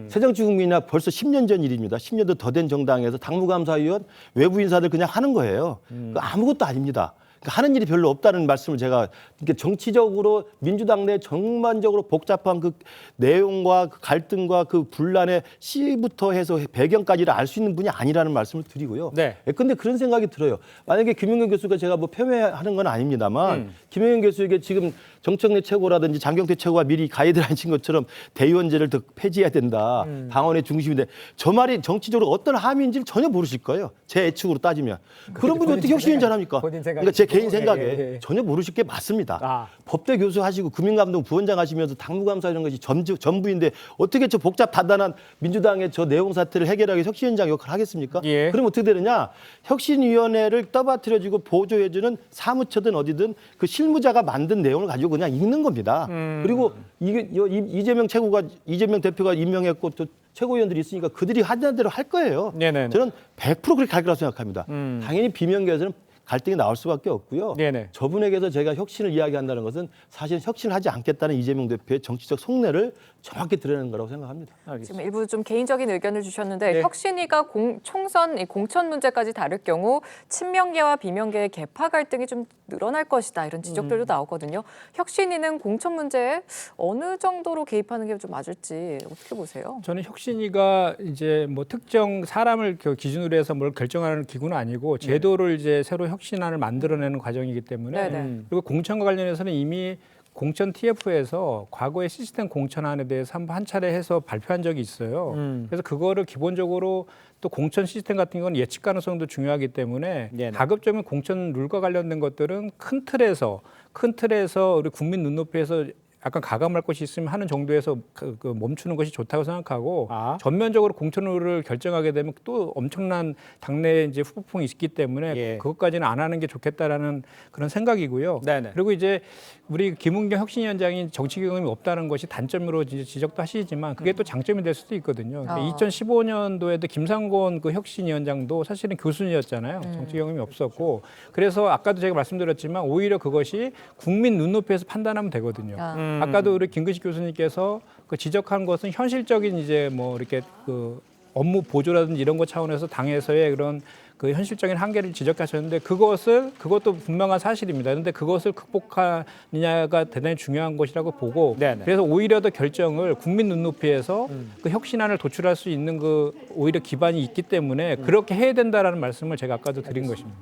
새정치국민이나 벌써 10년 전 일입니다. 10년도 더 된 정당에서 당무감사위원 외부 인사들 그냥 하는 거예요. 아무것도 아닙니다. 하는 일이 별로 없다는 말씀을 제가 정치적으로 민주당 내 전반적으로 복잡한 그 내용과 그 갈등과 그 분란의 씨부터 해서 배경까지를 알 수 있는 분이 아니라는 말씀을 드리고요. 근데 그런 생각이 들어요. 만약에 김영균 교수가 제가 뭐 폄훼하는 건 아닙니다만 김영균 교수에게 지금 정청래 최고라든지 장경태 최고가 미리 가이드라인 친 것처럼 대의원제를 더 폐지해야 된다. 당원의 중심인데 저 말이 정치적으로 어떤 함의인지를 전혀 모르실 거예요. 제 예측으로 따지면. 그런 분이 어떻게 혁신위원장 합니까? 그러니까 제 개인 생각에 전혀 모르실 게 맞습니다. 법대 교수 하시고 국민감독 부원장 하시면서 당무감사 이런 것이 전부인데 어떻게 저 복잡 단단한 민주당의 저 내용 사태를 해결하기 위해서 혁신위원장 역할을 하겠습니까? 그럼 어떻게 되느냐? 혁신위원회를 떠받들여주고 보조해주는 사무처든 어디든 그 실무자가 만든 내용을 가지고 그냥 읽는 겁니다. 그리고 이게 이재명 대표가 임명했고 또 최고위원들이 있으니까 그들이 하는 대로 할 거예요. 저는 100% 그렇게 갈 거라고 생각합니다. 당연히 비명계에서는 갈등이 나올 수밖에 없고요. 저분에게서 제가 혁신을 이야기한다는 것은 사실 혁신을 하지 않겠다는 이재명 대표의 정치적 속내를 정확히 드러내는 거라고 생각합니다. 지금 일부 좀 개인적인 의견을 주셨는데 혁신위가 총선 공천 문제까지 다룰 경우 친명계와 비명계의 계파 갈등이 좀 늘어날 것이다 이런 지적들도 나오거든요. 혁신위는 공천 문제에 어느 정도로 개입하는 게 좀 맞을지 어떻게 보세요? 저는 혁신위가 이제 뭐 특정 사람을 기준으로 해서 뭘 결정하는 기구는 아니고 제도를 이제 새로 혁신안을 만들어내는 과정이기 때문에 그리고 공천과 관련해서는 이미 공천 TF에서 과거의 시스템 공천안에 대해서 한 차례 해서 발표한 적이 있어요. 그래서 그거를 기본적으로 또 공천 시스템 같은 건 예측 가능성도 중요하기 때문에 가급적이면 공천 룰과 관련된 것들은 큰 틀에서 우리 국민 눈높이에서 약간 가감할 것이 있으면 하는 정도에서 멈추는 것이 좋다고 생각하고 전면적으로 공천룰을 결정하게 되면 또 엄청난 당내 이제 후폭풍이 있기 때문에 그것까지는 안 하는 게 좋겠다라는 그런 생각이고요. 그리고 이제 우리 김은경 혁신위원장이 정치 경험이 없다는 것이 단점으로 지적도 하시지만 그게 또 장점이 될 수도 있거든요. 2015년도에도 김상곤 그 혁신위원장도 사실은 교수님이었잖아요. 정치 경험이 없었고 그래서 아까도 제가 말씀드렸지만 오히려 그것이 국민 눈높이에서 판단하면 되거든요. 아까도 우리 김근식 교수님께서 그 지적한 것은 현실적인 이제 뭐 이렇게 그 업무 보조라든지 이런 것 차원에서 당에서의 그런 그 현실적인 한계를 지적하셨는데 그것도 분명한 사실입니다. 그런데 그것을 극복하느냐가 대단히 중요한 것이라고 보고 그래서 오히려 더 결정을 국민 눈높이에서 그 혁신안을 도출할 수 있는 그 오히려 기반이 있기 때문에 그렇게 해야 된다라는 말씀을 제가 아까도 드린 것입니다.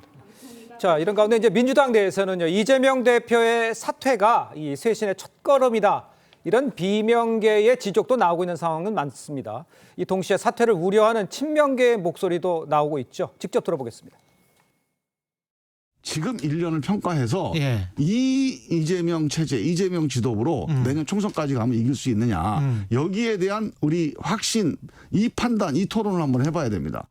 자, 이런 가운데 이제 민주당 내에서는요, 이재명 대표의 사퇴가 이 쇄신의 첫걸음이다. 이런 비명계의 지적도 나오고 있는 상황은 많습니다. 이 동시에 사퇴를 우려하는 친명계의 목소리도 나오고 있죠. 직접 들어보겠습니다. 지금 1년을 평가해서 이 이재명 체제, 이재명 지도부로 내년 총선까지 가면 이길 수 있느냐. 여기에 대한 우리 확신, 이 판단, 이 토론을 한번 해봐야 됩니다.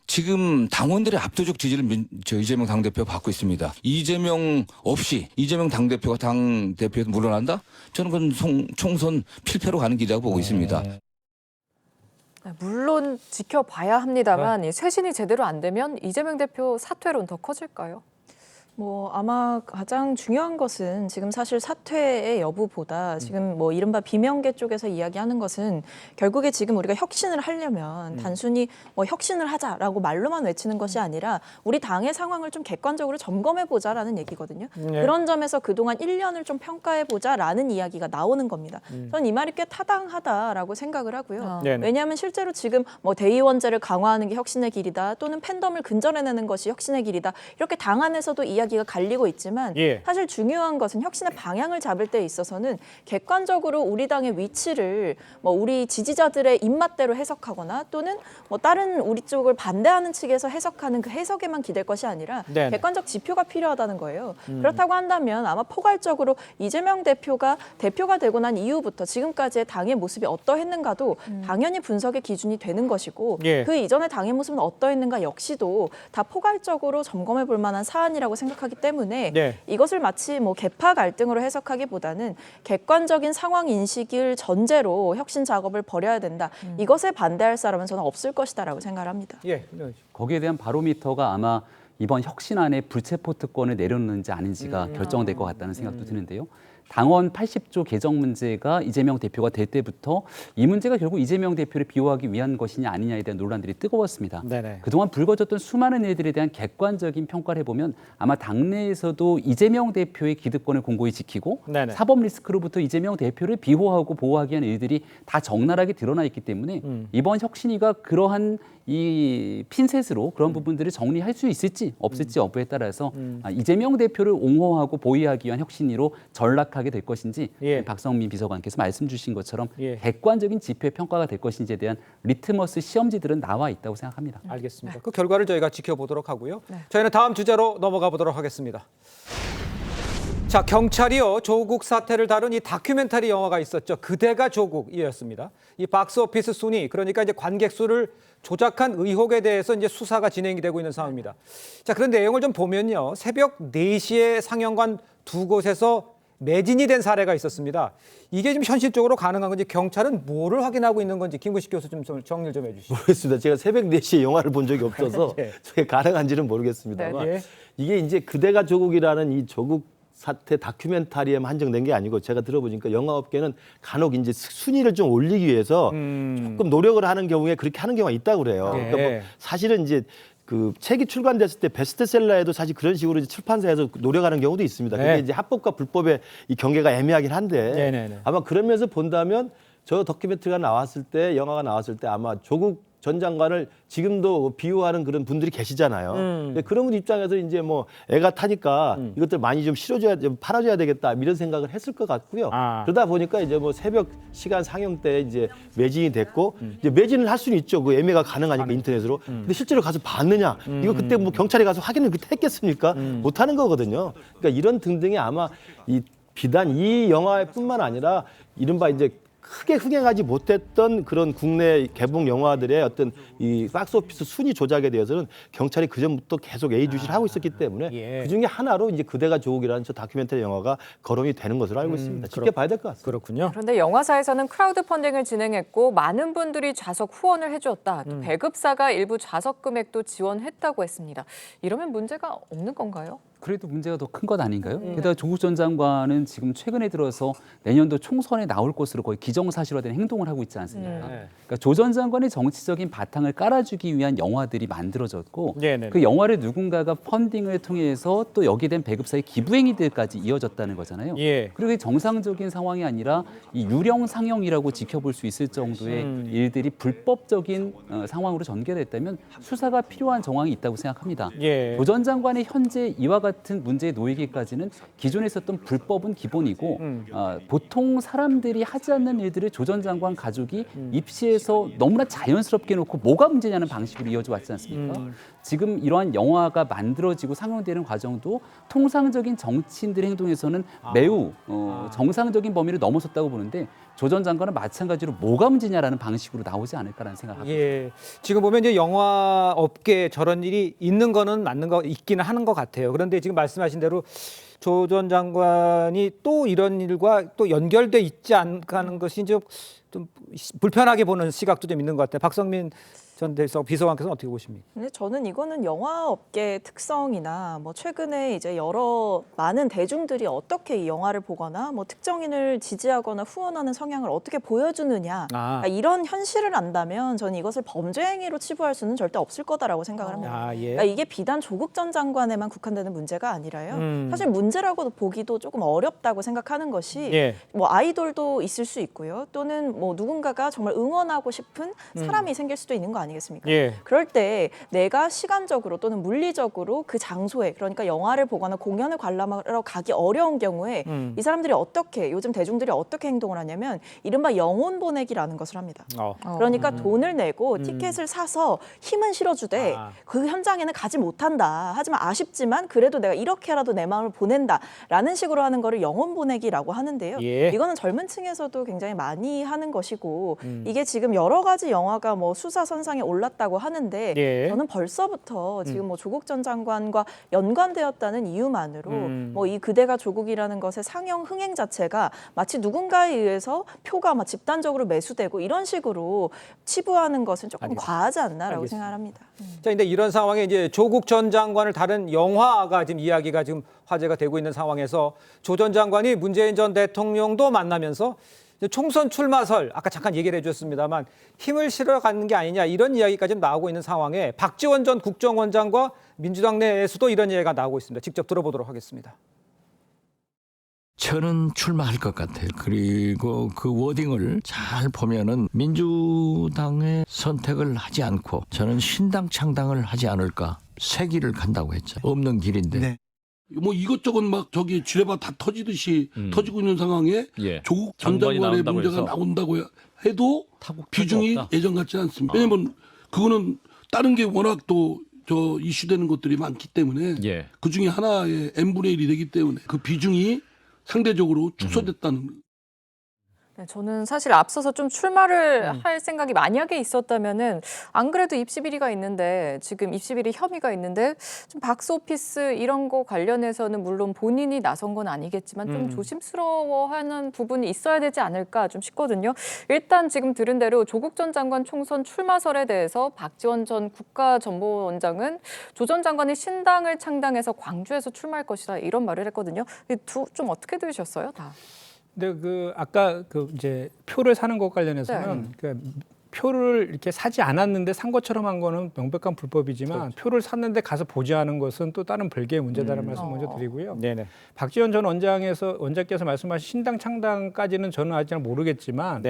지금 당원들의 압도적 지지를 이재명 당대표가 받고 있습니다. 이재명 없이 이재명 당대표가 당대표에서 물러난다? 저는 그건 총선 필패로 가는 길이라고 보고 있습니다. 물론 지켜봐야 합니다만 이 쇄신이 제대로 안 되면 이재명 대표 사퇴론 더 커질까요? 뭐 아마 가장 중요한 것은 지금 사실 사퇴의 여부보다 지금 뭐 이른바 비명계 쪽에서 이야기하는 것은 결국에 지금 우리가 혁신을 하려면 단순히 뭐 혁신을 하자라고 말로만 외치는 것이 아니라 우리 당의 상황을 좀 객관적으로 점검해 보자라는 얘기거든요. 그런 점에서 그동안 1년을 좀 평가해 보자라는 이야기가 나오는 겁니다. 저는 이 말이 꽤 타당하다라고 생각을 하고요. 왜냐하면 실제로 지금 뭐 대의원제를 강화하는 게 혁신의 길이다 또는 팬덤을 근절해내는 것이 혁신의 길이다 이렇게 당 안에서도 이야기가 갈리고 있지만 사실 중요한 것은 혁신의 방향을 잡을 때 있어서는 객관적으로 우리 당의 위치를 뭐 우리 지지자들의 입맛대로 해석하거나 또는 뭐 다른 우리 쪽을 반대하는 측에서 해석하는 그 해석에만 기댈 것이 아니라 객관적 지표가 필요하다는 거예요. 그렇다고 한다면 아마 포괄적으로 이재명 대표가 되고 난 이후부터 지금까지의 당의 모습이 어떠했는가도 당연히 분석의 기준이 되는 것이고 그 이전의 당의 모습은 어떠했는가 역시도 다 포괄적으로 점검해 볼 만한 사안이라고 생각합니다. 하기 때문에 이것을 마치 뭐 계파 갈등으로 해석하기보다는 객관적인 상황 인식을 전제로 혁신 작업을 벌여야 된다. 이것에 반대할 사람은 저는 없을 것이다라고 생각을 합니다. 거기에 대한 바로미터가 아마 이번 혁신안에 불체포 특권을 내려놓는지 아닌지가 결정될 것 같다는 생각도 드는데요. 당원 80조 개정 문제가 이재명 대표가 될 때부터 이 문제가 결국 이재명 대표를 비호하기 위한 것이냐 아니냐에 대한 논란들이 뜨거웠습니다. 그동안 불거졌던 수많은 일들에 대한 객관적인 평가를 해보면 아마 당내에서도 이재명 대표의 기득권을 공고히 지키고 사법 리스크로부터 이재명 대표를 비호하고 보호하기 위한 일들이 다 적나라하게 드러나 있기 때문에 이번 혁신위가 그러한 이 핀셋으로 그런 부분들을 정리할 수 있을지 없을지 여부에 따라서 이재명 대표를 옹호하고 보위하기 위한 혁신위로 전락하게 될 것인지 박성민 비서관께서 말씀 주신 것처럼 객관적인 지표 평가가 될 것인지에 대한 리트머스 시험지들은 나와 있다고 생각합니다. 알겠습니다. 그 결과를 저희가 지켜보도록 하고요. 저희는 다음 주제로 넘어가 보도록 하겠습니다. 자, 경찰이요 조국 사태를 다룬 이 다큐멘터리 영화가 있었죠. 그대가 조국이었습니다. 이 박스오피스 순위, 그러니까 이제 관객 수를 조작한 의혹에 대해서 이제 수사가 진행이 되고 있는 상황입니다. 자, 그런 내용을 좀 보면요, 새벽 4시에 상영관 두 곳에서 매진이 된 사례가 있었습니다. 이게 지금 현실적으로 가능한 건지 경찰은 뭐를 확인하고 있는 건지 김구식 교수 좀 정리를 좀 해주시죠. 모르겠습니다. 제가 새벽 4시에 영화를 본 적이 없어서 그게 가능한지는 모르겠습니다만 이게 이제 그대가 조국이라는 이 조국 사태 다큐멘터리에만 한정된 게 아니고 제가 들어보니까 영화업계는 간혹 이제 순위를 좀 올리기 위해서 조금 노력을 하는 경우에 그렇게 하는 경우가 있다고 그래요. 그러니까 뭐 사실은 이제 그 책이 출간됐을 때 베스트셀러에도 사실 그런 식으로 이제 출판사에서 노력하는 경우도 있습니다. 그게 이제 합법과 불법의 이 경계가 애매하긴 한데 아마 그러면서 본다면 저 다큐멘터리가 나왔을 때 영화가 나왔을 때 아마 조국 전 장관을 지금도 비호하는 그런 분들이 계시잖아요. 근데 그런 분 입장에서 이제 뭐 애가 타니까 이것들 많이 좀 실어줘야, 좀 팔아줘야 되겠다 이런 생각을 했을 것 같고요. 그러다 보니까 이제 뭐 새벽 시간 상영 때 이제 매진이 됐고 이제 매진을 할 수는 있죠. 그 예매가 가능하니까 인터넷으로. 근데 실제로 가서 봤느냐? 이거 그때 뭐 경찰에 가서 확인을 그때 했겠습니까? 못 하는 거거든요. 그러니까 이런 등등이 아마 이 비단 이 영화뿐만 아니라 이른바 이제 크게 흥행하지 못했던 그런 국내 개봉 영화들의 어떤 이 박스오피스 순위 조작에 대해서는 경찰이 그전부터 계속 예의주시를 하고 있었기 때문에 그 중에 하나로 이제 그대가 조국이라는 저 다큐멘터리 영화가 거론이 되는 것으로 알고 있습니다. 지켜봐야 될 것 같습니다. 그렇군요. 그런데 영화사에서는 크라우드 펀딩을 진행했고 많은 분들이 좌석 후원을 해주었다. 또 배급사가 일부 좌석 금액도 지원했다고 했습니다. 이러면 문제가 없는 건가요? 그래도 문제가 더 큰 것 아닌가요? 게다가 조국 전 장관은 지금 최근에 들어서 내년도 총선에 나올 것으로 거의 기정사실화된 행동을 하고 있지 않습니까? 그러니까 조 전 장관의 정치적인 바탕을 깔아주기 위한 영화들이 만들어졌고 그 영화를 누군가가 펀딩을 통해서 또 여기에 대한 배급사의 기부행위들까지 이어졌다는 거잖아요. 그리고 이 정상적인 상황이 아니라 이 유령 상영이라고 지켜볼 수 있을 정도의 일들이 불법적인 상황으로 전개됐다면 수사가 필요한 정황이 있다고 생각합니다. 조 전 장관의 현재 이와 같은 같은 문제에 놓이기까지는 기존에 있었던 불법은 기본이고 보통 사람들이 하지 않는 일들을 조 전 장관 가족이 입시에서 너무나 자연스럽게 놓고 뭐가 문제냐는 방식으로 이어져 왔지 않습니까? 지금 이러한 영화가 만들어지고 상영되는 과정도 통상적인 정치인들의 행동에서는 매우 정상적인 범위를 넘어섰다고 보는데 조 전 장관은 마찬가지로 뭐가 문제냐라는 방식으로 나오지 않을까라는 생각을 합니다. 예, 지금 보면 이제 영화 업계에 저런 일이 있는 거는 맞는 거 있기는 하는 것 같아요. 그런데 지금 말씀하신 대로 조 전 장관이 또 이런 일과 또 연결돼 있지 않을까 하는 것이 좀 불편하게 보는 시각도 좀 있는 것 같아요. 박성민 전 비서관께서는 어떻게 보십니까? 근데 저는 이거는 영화업계의 특성이나 뭐 최근에 이제 여러 많은 대중들이 어떻게 이 영화를 보거나 뭐 특정인을 지지하거나 후원하는 성향을 어떻게 보여주느냐 그러니까 이런 현실을 안다면 저는 이것을 범죄 행위로 치부할 수는 절대 없을 거다라고 생각을 합니다. 예. 그러니까 이게 비단 조국 전 장관에만 국한되는 문제가 아니라요. 사실 문제라고 보기도 조금 어렵다고 생각하는 것이 뭐 아이돌도 있을 수 있고요. 또는 뭐 누군가가 정말 응원하고 싶은 사람이 생길 수도 있는 거 아니겠습니까? 그럴 때 내가 시간적으로 또는 물리적으로 그 장소에 그러니까 영화를 보거나 공연을 관람하러 가기 어려운 경우에 이 사람들이 어떻게 요즘 대중들이 어떻게 행동을 하냐면 이른바 영혼 보내기라는 것을 합니다. 그러니까 돈을 내고 티켓을 사서 힘은 실어주되 그 현장에는 가지 못한다. 하지만 아쉽지만 그래도 내가 이렇게라도 내 마음을 보낸다라는 식으로 하는 거를 영혼 보내기라고 하는데요. 이거는 젊은 층에서도 굉장히 많이 하는 것이고 이게 지금 여러 가지 영화가 뭐 수사선상에 올랐다고 하는데 저는 벌써부터 지금 뭐 조국 전 장관과 연관되었다는 이유만으로 뭐 이 그대가 조국이라는 것의 상영 흥행 자체가 마치 누군가에 의해서 표가 막 집단적으로 매수되고 이런 식으로 치부하는 것은 조금 과하지 않나라고 생각합니다. 자, 근데 이런 상황에 이제 조국 전 장관을 다룬 영화가 지금 이야기가 지금 화제가 되고 있는 상황에서 조 전 장관이 문재인 전 대통령도 만나면서 총선 출마설 아까 잠깐 얘기를 해줬습니다만 힘을 실어가는 게 아니냐 이런 이야기까지 나오고 있는 상황에 박지원 전 국정원장과 민주당 내에서도 이런 이야기가 나오고 있습니다. 직접 들어보도록 하겠습니다. 저는 출마할 것 같아요. 그리고 그 워딩을 잘 보면은 민주당의 선택을 하지 않고 저는 신당 창당을 하지 않을까. 새 길을 간다고 했죠. 없는 길인데. 뭐 이것저것 막 저기 지뢰바 다 터지듯이 터지고 있는 상황에 조국 전 장관의 문제가 나온다고 해도 비중이 예전 같지 않습니다. 왜냐면 그거는 다른 게 워낙 또 저 이슈되는 것들이 많기 때문에 그 중에 하나의 n분의 1이 되기 때문에 그 비중이 상대적으로 축소됐다는 네, 저는 사실 앞서서 좀 출마를 할 생각이 만약에 있었다면은 안 그래도 입시 비리가 있는데 지금 입시 비리 혐의가 있는데 좀 박스오피스 이런 거 관련해서는 물론 본인이 나선 건 아니겠지만 좀 조심스러워하는 부분이 있어야 되지 않을까 좀 싶거든요. 일단 지금 들은 대로 조국 전 장관 총선 출마설에 대해서 박지원 전 국가정보원장은 조 전 장관이 신당을 창당해서 광주에서 출마할 것이다 이런 말을 했거든요. 좀 어떻게 들으셨어요, 다? 근데 그 아까 그 이제 표를 사는 것 관련해서는 그 표를 이렇게 사지 않았는데 산 것처럼 한 거는 명백한 불법이지만 표를 샀는데 가서 보지 않은 것은 또 다른 별개의 문제다라는 말씀 먼저 드리고요. 박지원 전 원장께서 말씀하신 신당 창당까지는 저는 아직 모르겠지만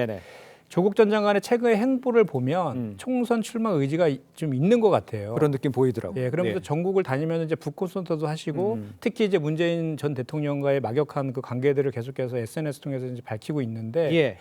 조국 전 장관의 최근의 행보를 보면 총선 출마 의지가 좀 있는 것 같아요. 그런 느낌 보이더라고요. 예, 그러면서 전국을 다니면 이제 북콘서트도 하시고 특히 이제 문재인 전 대통령과의 막역한 그 관계들을 계속해서 SNS 통해서 이제 밝히고 있는데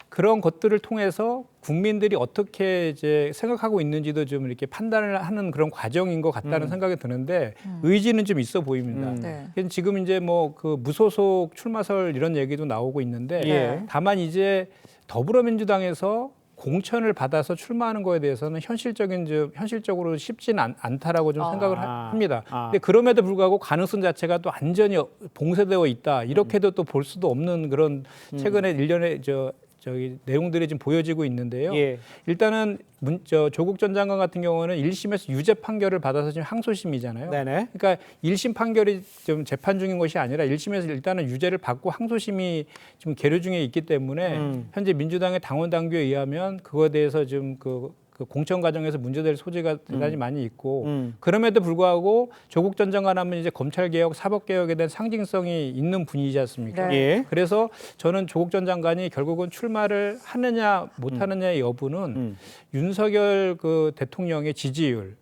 그런 것들을 통해서 국민들이 어떻게 이제 생각하고 있는지도 좀 이렇게 판단을 하는 그런 과정인 것 같다는 생각이 드는데 의지는 좀 있어 보입니다. 지금 이제 뭐 그 무소속 출마설 이런 얘기도 나오고 있는데 다만 이제 더불어민주당에서 공천을 받아서 출마하는 거에 대해서는 현실적으로 쉽지는 않다라고 좀 생각을 합니다. 근데 그럼에도 불구하고 가능성 자체가 또 완전히 봉쇄되어 있다. 이렇게도 또 볼 수도 없는 그런 최근에 일련의 저기 내용들이 지금 보여지고 있는데요. 일단은 조국 전 장관 같은 경우는 1심에서 유죄 판결을 받아서 지금 항소심이잖아요. 그러니까 1심 판결이 좀 재판 중인 것이 아니라 1심에서 일단은 유죄를 받고 항소심이 지금 계류 중에 있기 때문에 현재 민주당의 당원 당규에 의하면 그거에 대해서 좀 그 그 공천 과정에서 문제될 소지가 대단히 많이 있고 그럼에도 불구하고 조국 전 장관 하면 이제 검찰 개혁, 사법 개혁에 대한 상징성이 있는 분이지 않습니까? 네. 예. 그래서 저는 조국 전 장관이 결국은 출마를 하느냐 못 하느냐의 여부는 윤석열 그 대통령의 지지율,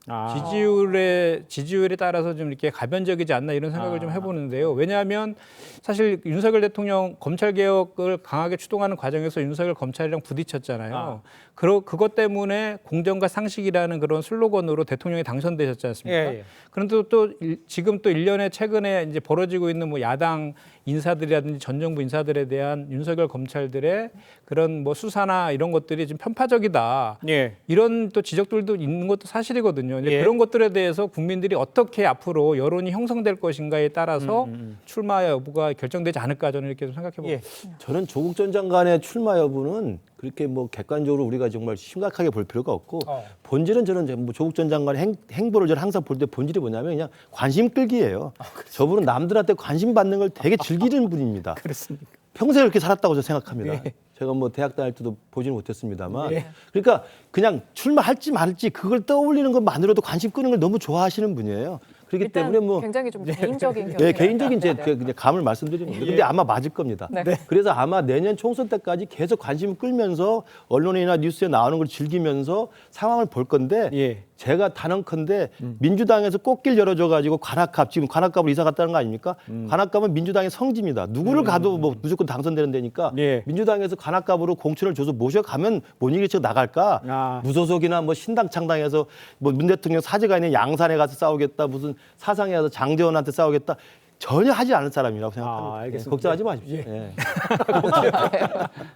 지지율에 따라서 좀 이렇게 가변적이지 않나 이런 생각을 좀 해보는데요. 왜냐하면 사실 윤석열 대통령 검찰 개혁을 강하게 추동하는 과정에서 윤석열 검찰이랑 부딪혔잖아요. 그것 때문에 공정과 상식이라는 그런 슬로건으로 대통령이 당선되셨지 않습니까? 예. 그런데 또 지금 또 일련의 최근에 이제 벌어지고 있는 뭐 야당 인사들이라든지 전 정부 인사들에 대한 윤석열 검찰들의 그런 뭐 수사나 이런 것들이 지금 편파적이다. 예. 이런 또 지적들도 있는 것도 사실이거든요. 이제 그런 것들에 대해서 국민들이 어떻게 앞으로 여론이 형성될 것인가에 따라서 출마 여부가 결정되지 않을까 저는 이렇게 좀 생각해 봅니다. 저는 조국 전 장관의 출마 여부는 그렇게 뭐 객관적으로 우리가 정말 심각하게 볼 필요가 없고 본질은 저는 뭐 조국 전 장관의 행보를 저는 항상 볼 때 본질이 뭐냐면 그냥 관심 끌기예요. 저분은 남들한테 관심 받는 걸 되게 즐기는 분입니다. 그렇습니까? 평생 그렇게 살았다고 저는 생각합니다. 제가 뭐 대학 다닐 때도 보지는 못했습니다만 예. 그러니까 그냥 출마할지 말지 그걸 떠올리는 것만으로도 관심 끄는 걸 너무 좋아하시는 분이에요. 그렇기 때문에 뭐 굉장히 좀 개인적인 네, 개인적인 제 감을 말씀드리는 겁니다. 근데 아마 맞을 겁니다. 네. 그래서 아마 내년 총선 때까지 계속 관심을 끌면서 언론이나 뉴스에 나오는 걸 즐기면서 상황을 볼 건데 제가 단언컨대 민주당에서 꽃길 열어줘가지고 관악갑 지금 관악갑으로 이사 갔다는 거 아닙니까? 관악갑은 민주당의 성지입니다. 누구를 가도 뭐 무조건 당선되는 데니까 민주당에서 관악갑으로 공천을 줘서 모셔가면 못 이기쳐 나갈까? 무소속이나 뭐 신당 창당해서 뭐 문 대통령 사제가 있는 양산에 가서 싸우겠다 무슨 사상에 가서 장제원한테 싸우겠다. 전혀 하지 않을 사람이라고 생각합니다. 알겠습니다. 걱정하지 마십시오.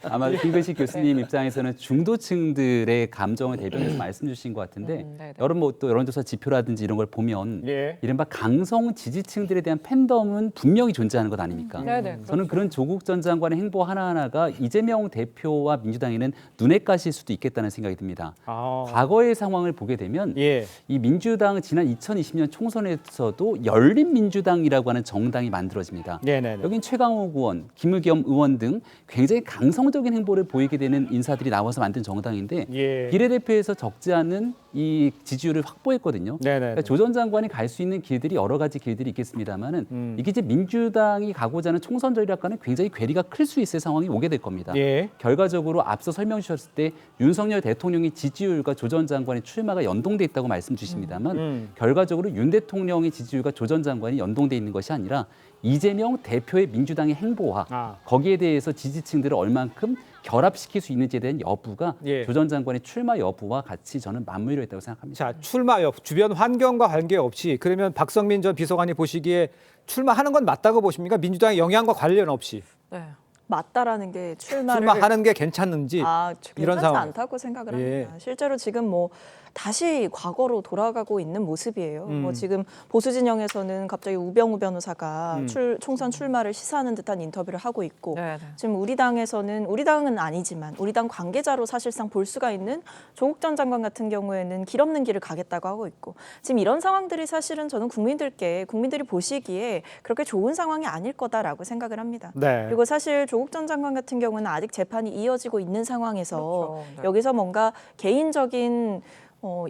아마 김근식 교수님 입장에서는 중도층들의 감정을 대변해서 말씀 주신 것 같은데 여러 뭐 또 여론조사 지표라든지 이런 걸 보면 이른바 강성 지지층들에 대한 팬덤은 분명히 존재하는 것 아닙니까? 저는 그런 조국 전 장관의 행보 하나하나가 이재명 대표와 민주당에는 눈에 까실 수도 있겠다는 생각이 듭니다. 과거의 상황을 보게 되면 이 민주당 지난 2020년 총선에서도 열린민주당이라고 하는 정당이 만들어집니다. 여긴 최강욱 의원, 김의겸 의원 등 굉장히 강성적인 행보를 보이게 되는 인사들이 나와서 만든 정당인데 비례대표에서 적지 않은 이 지지율을 확보했거든요. 그러니까 조 전 장관이 갈 수 있는 길들이 여러 가지 길들이 있겠습니다만은 이게 이제 민주당이 가고자 하는 총선 전략과는 굉장히 괴리가 클 수 있을 상황이 오게 될 겁니다. 결과적으로 앞서 설명 주셨을 때 윤석열 대통령의 지지율과 조 전 장관의 출마가 연동돼 있다고 말씀 주십니다만 결과적으로 윤 대통령의 지지율과 조 전 장관이 연동돼 있는 것이 아니라 이재명 대표의 민주당의 행보와 거기에 대해서 지지층들을 얼만큼 결합시킬 수 있는지에 대한 여부가 조 전 장관의 출마 여부와 같이 저는 맞물려 있다고 생각합니다. 자, 출마 여부, 주변 환경과 관계없이 그러면 박성민 전 비서관이 보시기에 출마하는 건 맞다고 보십니까? 민주당의 영향과 관련 없이. 맞다라는 게 출마를 출마하는 게 괜찮은지 이런 괜찮지 상황. 않다고 생각을 합니다. 실제로 지금 뭐 다시 과거로 돌아가고 있는 모습이에요. 뭐 지금 보수 진영에서는 갑자기 우병우 변호사가 총선 출마를 시사하는 듯한 인터뷰를 하고 있고 지금 우리 당은 아니지만 우리 당 관계자로 사실상 볼 수가 있는 조국 전 장관 같은 경우에는 길 없는 길을 가겠다고 하고 있고 지금 이런 상황들이 사실은 저는 국민들이 보시기에 그렇게 좋은 상황이 아닐 거다라고 생각을 합니다. 그리고 사실 조국 전 장관 같은 경우는 아직 재판이 이어지고 있는 상황에서 여기서 뭔가 개인적인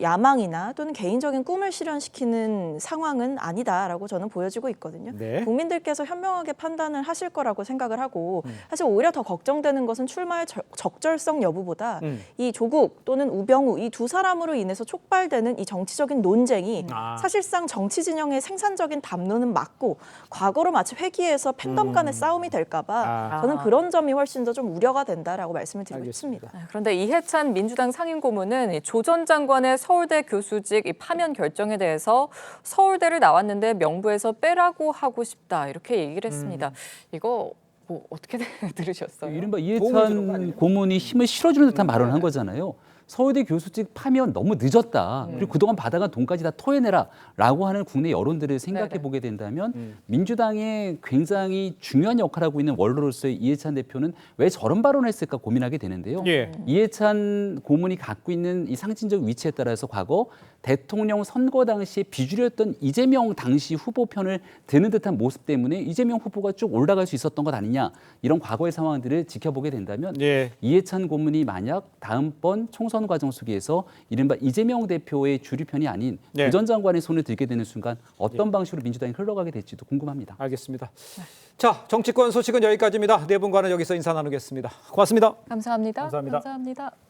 야망이나 또는 개인적인 꿈을 실현시키는 상황은 아니다라고 저는 보여지고 있거든요. 국민들께서 현명하게 판단을 하실 거라고 생각을 하고 사실 오히려 더 걱정되는 것은 출마의 적절성 여부보다 이 조국 또는 우병우 이 두 사람으로 인해서 촉발되는 이 정치적인 논쟁이 사실상 정치 진영의 생산적인 담론은 맞고 과거로 마치 회귀해서 팬덤 간의 싸움이 될까 봐 저는 그런 점이 훨씬 더 좀 우려가 된다라고 말씀을 드리고 싶습니다. 그런데 이해찬 민주당 상임고문은 조 전 장관의 서울대 교수직 파면 결정에 대해서 서울대를 나왔는데 명부에서 빼라고 하고 싶다 이렇게 얘기를 했습니다. 이거 뭐 어떻게 들으셨어요? 이른바 이해찬 고문이 힘을 실어주는 듯한 발언을 한 거잖아요. 서울대 교수직 파면 너무 늦었다. 그리고 그동안 받아간 돈까지 다 토해내라라고 하는 국내 여론들을 생각해 보게 된다면 민주당의 굉장히 중요한 역할을 하고 있는 원로로서의 이해찬 대표는 왜 저런 발언을 했을까 고민하게 되는데요. 이해찬 고문이 갖고 있는 이 상징적 위치에 따라서 과거 대통령 선거 당시에 비주류였던 이재명 당시 후보 편을 드는 듯한 모습 때문에 이재명 후보가 쭉 올라갈 수 있었던 것 아니냐 이런 과거의 상황들을 지켜보게 된다면 이해찬 고문이 만약 다음번 총선 총선 과정 속에서 이른바 이재명 대표의 주류편이 아닌 네. 전 장관의 손을 들게 되는 순간 어떤 방식으로 민주당이 흘러가게 될지도 궁금합니다. 알겠습니다. 자, 정치권 소식은 여기까지입니다. 네 분과는 여기서 인사 나누겠습니다. 고맙습니다. 감사합니다. 감사합니다. 감사합니다.